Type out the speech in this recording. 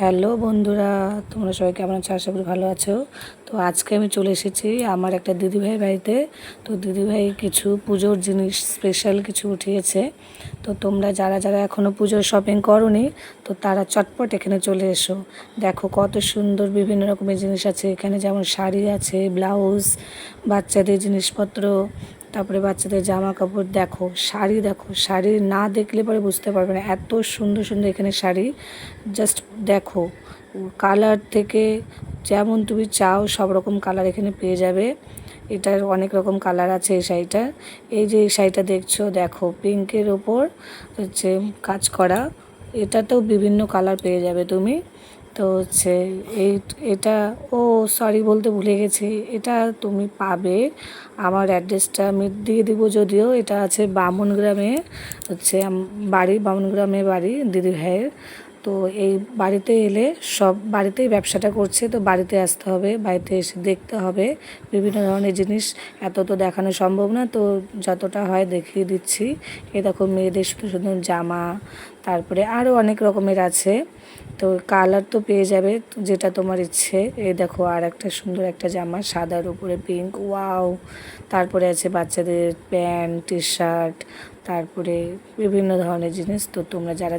Hello বন্ধুরা, তোমরা সবাই কেমন আছো? আশা করি ভালো আছো। তো আজকে আমি চলে এসেছি আমার একটা দিদিভাই বাড়িতে। তো দিদিভাই কিছু পুজোর জিনিস স্পেশাল কিছু উঠিয়েছে। তো তোমরা যারা যারা এখনও পুজোর শপিং করোনি, তো তারা চটপট এখানে চলে এসো। দেখো কত সুন্দর বিভিন্ন রকমের জিনিস আছে এখানে, যেমন শাড়ি আছে, ব্লাউজ, বাচ্চাদের জিনিসপত্র, তারপরে বাচ্চাদের জামা কাপড়। দেখো শাড়ি না দেখলে পরে বুঝতে পারবে না, এত সুন্দর সুন্দর এখানে শাড়ি। জাস্ট দেখো, কালার থেকে যেমন তুমি চাও সব রকম কালার এখানে পেয়ে যাবে। এটার অনেক রকম কালার আছে এই শাড়িটার। এই যে এই শাড়িটা দেখছো, দেখো পিঙ্কের ওপর হচ্ছে কাজ করা, এটাতেও বিভিন্ন কালার পেয়ে যাবে তুমি। তো হচ্ছে এই এটা ও সরি বলতে ভুলে গেছি, এটা তুমি পাবে, আমার অ্যাড্রেসটা আমি দিয়ে দিব। যদিও এটা আছে বামুনগ্রামে, হচ্ছে বামুনগ্রামে বাড়ি দিদিভাইয়ের। তো এই বাড়িতে এলে সব বাড়িতেই ব্যবসাটা করছে, তো বাড়িতে আসতে হবে, বাড়িতে এসে দেখতে হবে বিভিন্ন ধরনের জিনিস। এত তো দেখানো সম্ভব না, তো যতটা হয় দেখিয়ে দিচ্ছি। এই দেখো মেয়েদের সুন্দর সুন্দর জামা, তারপরে আরও অনেক রকমের আছে। তো কালার তো পেয়ে যাবে যেটা তোমার ইচ্ছে। এই দেখো আর একটা সুন্দর একটা জামা, সাদার উপরে পিঙ্ক, ওয়াও। তারপরে আছে বাচ্চাদের প্যান্ট, টি শার্ট, তারপরে বিভিন্ন ধরনের জিনিস। তো তোমরা যারা